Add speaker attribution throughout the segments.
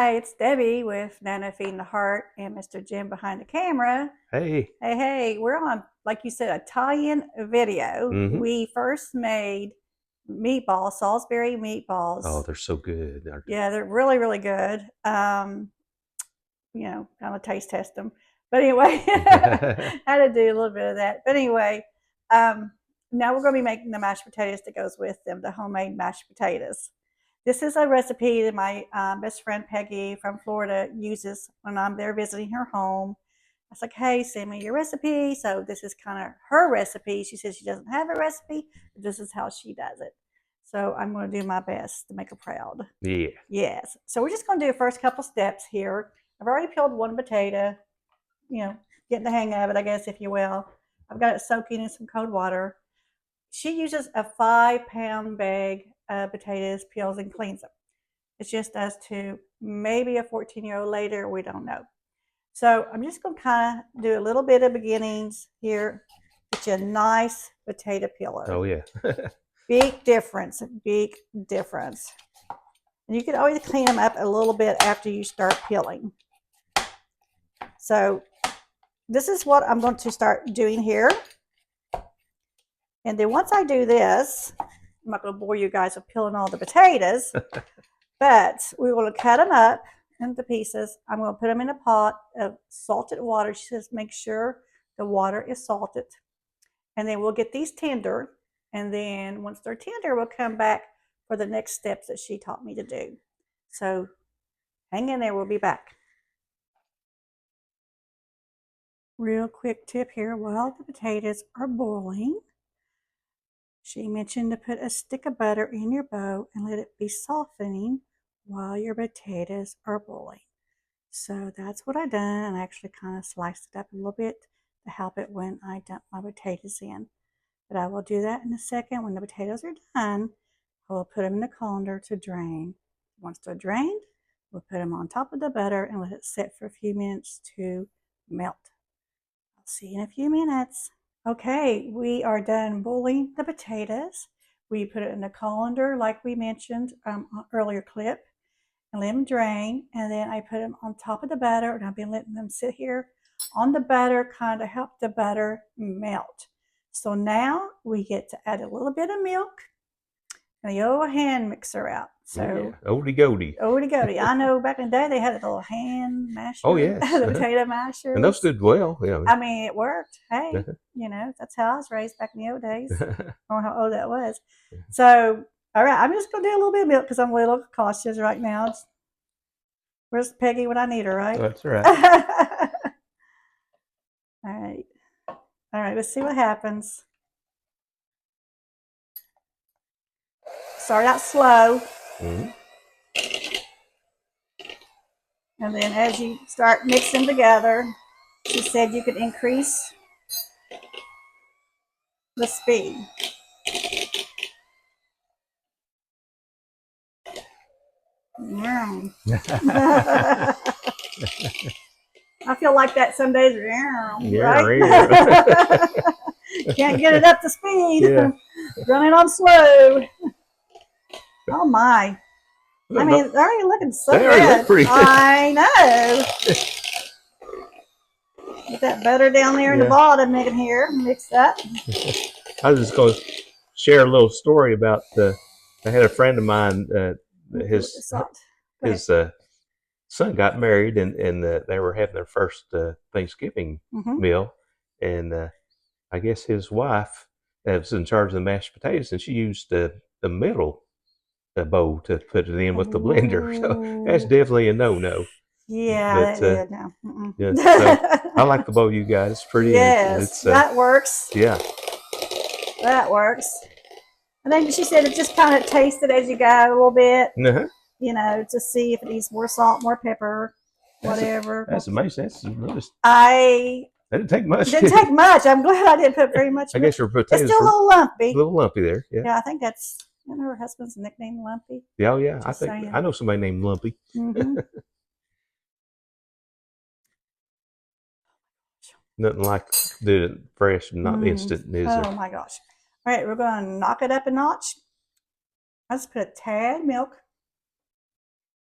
Speaker 1: Hi, it's Debbie with Nana Feeding the Heart and Mr. Jim behind the camera.
Speaker 2: Hey.
Speaker 1: Hey, we're on, like you said, Italian video.
Speaker 2: Mm-hmm.
Speaker 1: We first made meatballs, Salisbury meatballs.
Speaker 2: Oh, they're so good.
Speaker 1: Yeah, they're really, really good. Kind of taste test them. But anyway, had to do a little bit of that. But anyway, um, now we're going to be making the mashed potatoes that goes with them, the homemade mashed potatoes. This is a recipe that my best friend Peggy from Florida uses when I'm there visiting her home. I was like, hey, send me your recipe. So this is kind of her recipe. She says she doesn't have a recipe, but this is how she does it. So I'm going to do my best to make her proud.
Speaker 2: Yeah.
Speaker 1: Yes. So we're just going to do the first couple steps here. I've already peeled one potato, getting the hang of it, I guess, if you will. I've got it soaking in some cold water. She uses a 5-pound bag of potatoes, peels, and cleans them. It's just us two, maybe a 14-year-old later, we don't know. So I'm just going to kind of do a little bit of beginnings here. Get you a nice potato peeler.
Speaker 2: Oh, yeah.
Speaker 1: Big difference, big difference. And you can always clean them up a little bit after you start peeling. So this is what I'm going to start doing here. And then once I do this, I'm not going to bore you guys with peeling all the potatoes, but we will cut them up into pieces. I'm going to put them in a pot of salted water. She says make sure the water is salted. And then we'll get these tender. And then once they're tender, we'll come back for the next steps that she taught me to do. So hang in there. We'll be back. Real quick tip here. While the potatoes are boiling, she mentioned to put a stick of butter in your bowl and let it be softening while your potatoes are boiling. So that's what I done. I actually kind of sliced it up a little bit to help it when I dump my potatoes in. But I will do that in a second. When the potatoes are done, I will put them in the colander to drain. Once they're drained, we'll put them on top of the butter and let it sit for a few minutes to melt. I'll see you in a few minutes. Okay, we are done boiling the potatoes. We put it in the colander like we mentioned on earlier clip and let them drain. And then I put them on top of the butter and I've been letting them sit here on the butter, kind of help the butter melt. So now we get to add a little bit of milk and the old hand mixer out. So
Speaker 2: yeah. Oldie goldie.
Speaker 1: Oldie goldie. I know back in the day they had a little hand masher,
Speaker 2: Oh, yes.
Speaker 1: the potato masher.
Speaker 2: And those did well. Yeah.
Speaker 1: I mean, it worked. Hey, that's how I was raised back in the old days. I don't know how old that was. So, all right, I'm just going to do a little bit of milk because I'm a little cautious right now. Where's Peggy when I need her, right?
Speaker 2: That's right.
Speaker 1: All right. All right, let's see what happens. Start out slow.
Speaker 2: Mm-hmm.
Speaker 1: And then as you start mixing together, she said you could increase the speed. I feel like that some days, right? Can't get it up to speed. Yeah. Running on slow. Oh my. I mean, they're already looking so good. Look pretty good. I know. Get that butter down there in the bottom in here, mix that.
Speaker 2: I was just going to share a little story about I had a friend of mine, his son got married and they were having their first Thanksgiving meal. And I guess his wife was in charge of the mashed potatoes and she used the middle bowl to put it in with the blender. So that's definitely a no-no.
Speaker 1: Yeah, but, no.
Speaker 2: Yeah, so I like the bowl you got. It's pretty.
Speaker 1: Yes, that works.
Speaker 2: Yeah.
Speaker 1: That works. And then she said it just kind of tasted as you go a little bit. To see if it needs more salt, more pepper, whatever.
Speaker 2: That's amazing. That's really.
Speaker 1: That
Speaker 2: didn't take much.
Speaker 1: Didn't take much. I'm glad I didn't put very much.
Speaker 2: I guess your potatoes.
Speaker 1: It's still a little lumpy.
Speaker 2: A little lumpy there. Yeah.
Speaker 1: Yeah, I think that's her husband's nickname, Lumpy.
Speaker 2: Yeah, oh yeah. Just I know somebody named Lumpy. Nothing like the fresh, not instant, is there?
Speaker 1: Oh my gosh. All right, we're going to knock it up a notch. Let's put a tad milk.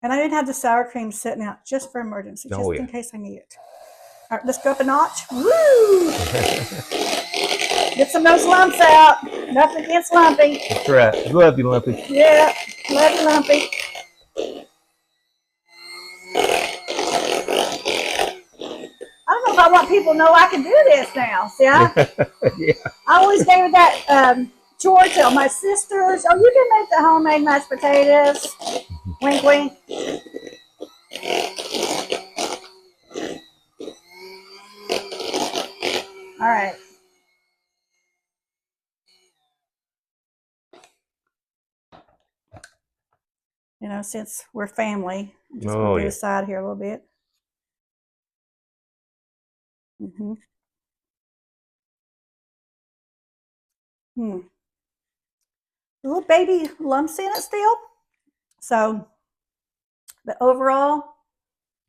Speaker 1: And I didn't have the sour cream sitting out just for emergency, just in case I need it. All right, let's go up a notch. Woo! Get some of those lumps out. Nothing against Lumpy.
Speaker 2: That's right. Love you, Lumpy.
Speaker 1: Yeah, love you, Lumpy. I don't know if I want people to know I can do this now. See, yeah. I always gave her that chore tell my sisters, oh, you can make the homemade mashed potatoes. Wink, wink. All right. You know, since we're family, I'm just going to do the side here a little bit. Little baby lumps in it still. So, but overall,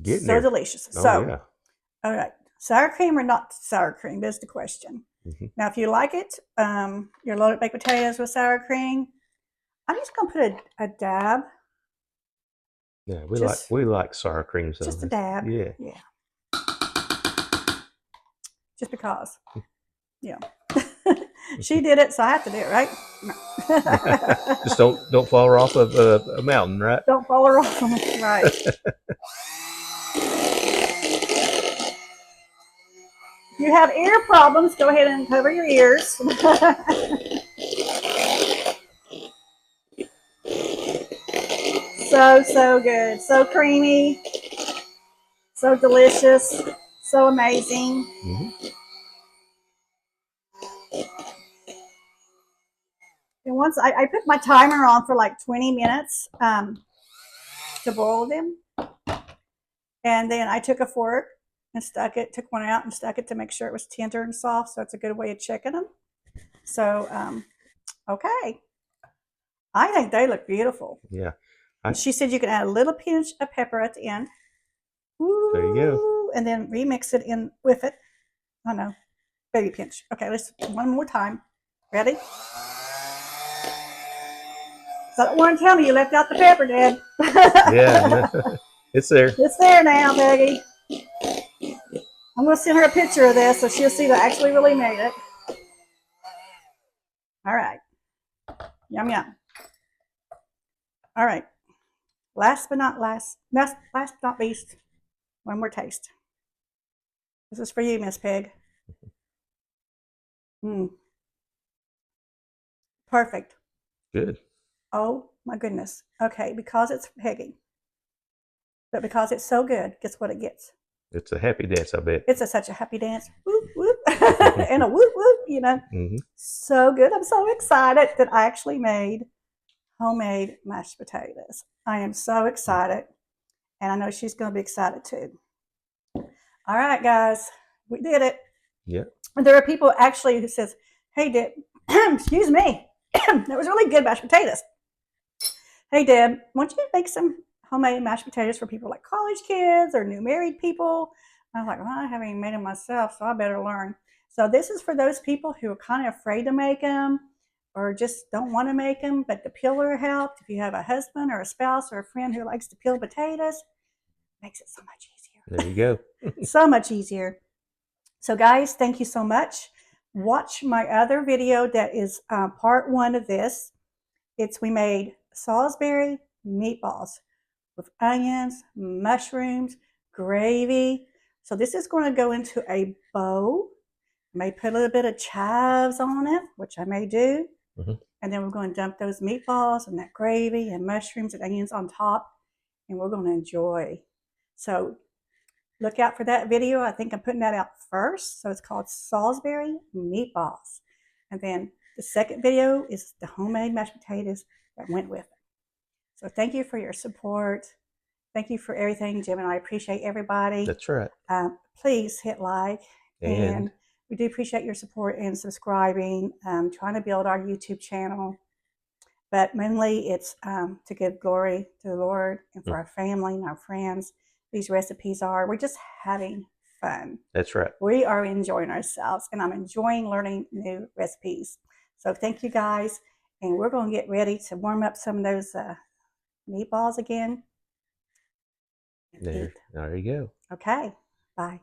Speaker 1: so delicious. So, all right, sour cream or not sour cream is the question. Now, if you like it, your loaded baked potatoes with sour cream, I'm just going to put a dab.
Speaker 2: Yeah, we like sour cream. So
Speaker 1: just a dab.
Speaker 2: Yeah.
Speaker 1: Just because. Yeah. She did it, so I have to do it, right?
Speaker 2: Just don't fall her off of a mountain, right?
Speaker 1: Don't fall her off, right? If you have ear problems, go ahead and cover your ears. So good, so creamy, so delicious, so amazing. And once I put my timer on for like 20 minutes to boil them. And then I took a fork and took one out and stuck it to make sure it was tender and soft. So it's a good way of checking them. So, okay. I think they look beautiful.
Speaker 2: Yeah.
Speaker 1: She said you can add a little pinch of pepper at the end. Ooh,
Speaker 2: there you go.
Speaker 1: And then remix it in with it. Oh no, baby pinch. Okay, let's one more time. Ready? So I don't want to tell me you left out the pepper, Dad.
Speaker 2: Yeah, it's there.
Speaker 1: It's there now, Peggy. I'm going to send her a picture of this so she'll see that I actually really made it. All right. Yum, yum. All right. Last but not least, one more taste. This is for you, Miss Peg. Perfect.
Speaker 2: Good.
Speaker 1: Oh, my goodness. Okay, because it's Peggy. But because it's so good, guess what it gets?
Speaker 2: It's a happy dance, I bet.
Speaker 1: It's such a happy dance. Whoop, whoop. And a whoop, whoop, you know. So good. I'm so excited that I actually made homemade mashed potatoes. I am so excited. And I know she's going to be excited too. All right, guys. We did it.
Speaker 2: Yeah.
Speaker 1: And there are people actually who says, hey, Deb, excuse me. That was really good mashed potatoes. Hey, Deb, why don't you make some homemade mashed potatoes for people like college kids or new married people? And I was like, well, I haven't even made them myself, so I better learn. So this is for those people who are kind of afraid to make them or just don't want to make them, but the peeler helped. If you have a husband or a spouse or a friend who likes to peel potatoes, it makes it so much easier.
Speaker 2: There you go.
Speaker 1: So much easier. So guys, thank you so much. Watch my other video that is part 1 of this. We made Salisbury meatballs with onions, mushrooms, gravy. So this is going to go into a bowl. I may put a little bit of chives on it, which I may do. And then we're going to dump those meatballs and that gravy and mushrooms and onions on top. And we're going to enjoy. So look out for that video. I think I'm putting that out first. So it's called Salisbury meatballs. And then the second video is the homemade mashed potatoes that went with it. So thank you for your support. Thank you for everything, Jim, and I appreciate everybody.
Speaker 2: That's right.
Speaker 1: Please hit like. And we do appreciate your support and subscribing. Trying to build our YouTube channel. But mainly it's to give glory to the Lord and for our family and our friends. These recipes we're just having fun.
Speaker 2: That's right.
Speaker 1: We are enjoying ourselves, and I'm enjoying learning new recipes. So thank you guys, and we're going to get ready to warm up some of those meatballs again.
Speaker 2: There you go.
Speaker 1: Okay, bye.